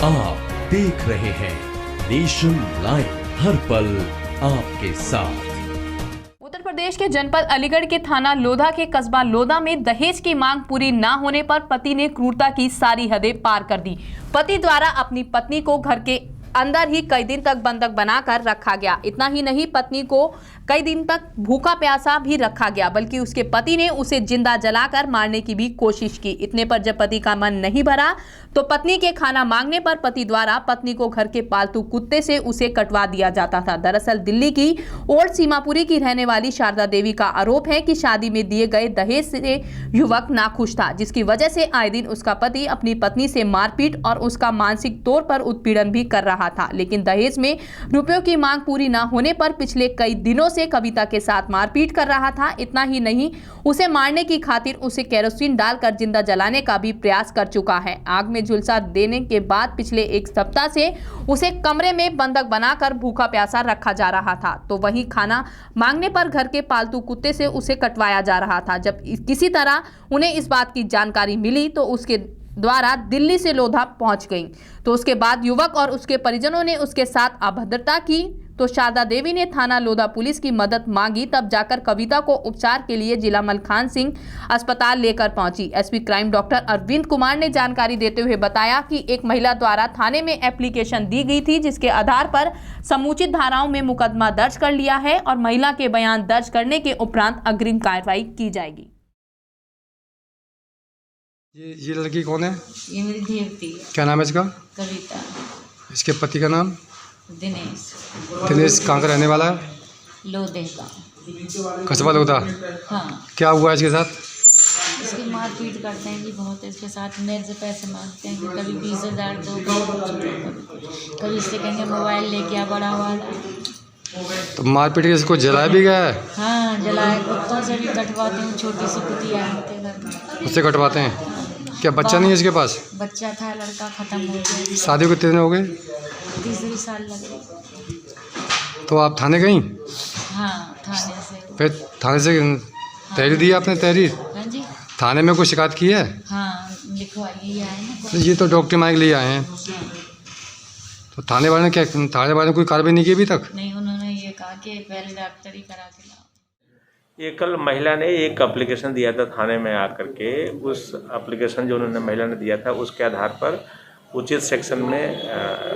आप देख रहे हैं नेशन लाइव, हर पल आपके साथ। उत्तर प्रदेश के जनपद अलीगढ़ के थाना लोधा के कस्बा लोधा में दहेज की मांग पूरी न होने पर पति ने क्रूरता की सारी हदें पार कर दी। पति द्वारा अपनी पत्नी को घर के अंदर ही कई दिन तक बंधक बनाकर रखा गया। इतना ही नहीं, पत्नी को कई दिन तक भूखा प्यासा भी रखा गया, बल्कि उसके पति ने उसे जिंदा जलाकर मारने की भी कोशिश की। इतने पर जब पति का मन नहीं भरा तो पत्नी के खाना मांगने पर पति द्वारा पत्नी को घर के पालतू कुत्ते से उसे कटवा दिया जाता था। दरअसल दिल्ली की ओल्ड सीमापुरी की रहने वाली शारदा देवी का आरोप है कि शादी में दिए गए दहेज से युवक नाखुश था, जिसकी वजह से आए दिन उसका पति अपनी पत्नी से मारपीट और उसका मानसिक तौर पर उत्पीड़न भी कर रहा था। लेकिन दहेज में रुपयों की मांग पूरी न होने पर पिछले कई दिनों से कविता के साथ मारपीट कर रहा था। इतना ही नहीं, उसे मारने की खातिर उसे केरोसिन डालकर जिंदा जलाने का भी प्रयास कर चुका है। आग में झुलसा देने के बाद पिछले एक सप्ताह से उसे कमरे में बंधक बनाकर भूखा प्यासा रखा जा रहा था, तो वहीं खाना मांगने पर घर के पालतू कुत्ते से उसे कटवाया जा रहा था। जब किसी तरह उन्हें इस बात की जानकारी मिली तो उसके द्वारा दिल्ली से लोधा पहुंच गई। तो उसके बाद युवक और उसके परिजनों ने उसके साथ अभद्रता की, तो शारदा देवी ने थाना लोधा पुलिस की मदद मांगी। तब जाकर कविता को उपचार के लिए जिला मलखान सिंह अस्पताल लेकर पहुंची। SP crime doctor Arvind Kumar ने जानकारी देते हुए बताया कि एक महिला द्वारा थाने में एप्लीकेशन दी गई थी, जिसके आधार पर समुचित धाराओं में मुकदमा दर्ज कर लिया है और महिला के बयान दर्ज करने के उपरांत अग्रिम कार्रवाई की जाएगी। ये लड़की कौन है? ये मेरी देवती है। क्या नाम है इसका? कविता। इसके पति का नाम? दिनेश। दिनेश कहाँ का रहने वाला है? लोधे का। कस्बा लोधा। हाँ। क्या हुआ इसके साथ? इसकी मारपीट करते हैं जी बहुत। इसके साथ मेरे से पैसे मांगते हैं कि कभी 20,000 दो, कभी इससे कहेंगे मोबाइल लेके आ बड़ा वाला। तो मारपीट के इसको जलाया भी गया है? हाँ, जलाए। कुत्तों से भी कटवाते हैं। छोटी सी कुतिया आते घर में, उससे कटवाते हैं। क्या बच्चा नहीं है इसके पास? बच्चा था, लड़का खत्म हो गया। शादी को कितने दिन हो गए? तीसरी साल लग गई। तो आप थाने गई? हाँ, थाने से। फिर थाने से तहरीर दी आपने? तहरीर हाँ जी। थाने में कोई शिकायत की है? हाँ, लिखवाइए आए ना। तो ये तो डॉक्टर माइक लिए आए हैं। हाँ। तो थाने वाले ने कोई कार्रवाई नहीं की अभी तक? नहीं, उन्होंने ये कहा कि पहले डॉक्टरी करा के लाओ। ये कल महिला ने एक एप्लीकेशन दिया था थाने में आकर के। उस एप्लीकेशन जो उन्होंने महिला ने दिया था उसके आधार पर उचित सेक्शन में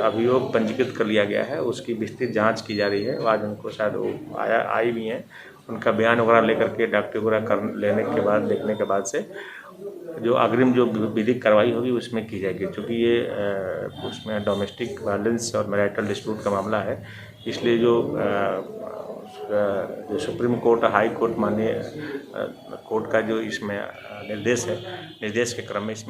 अभियोग पंजीकृत कर लिया गया है। उसकी विस्तृत जांच की जा रही है। आज उनको शायद वो आई भी हैं। उनका बयान वगैरह लेकर के डॉक्टर वगैरह कर लेने के बाद, देखने के बाद से जो अग्रिम जो विधिक कार्रवाई होगी उसमें की जाएगी। क्योंकि ये उसमें डोमेस्टिक वायलेंस और मैरिटल डिस्प्यूट का मामला है, इसलिए जो सुप्रीम कोर्ट, हाई कोर्ट माननीय कोर्ट का जो इसमें निर्देश है, निर्देश के क्रम में इसमें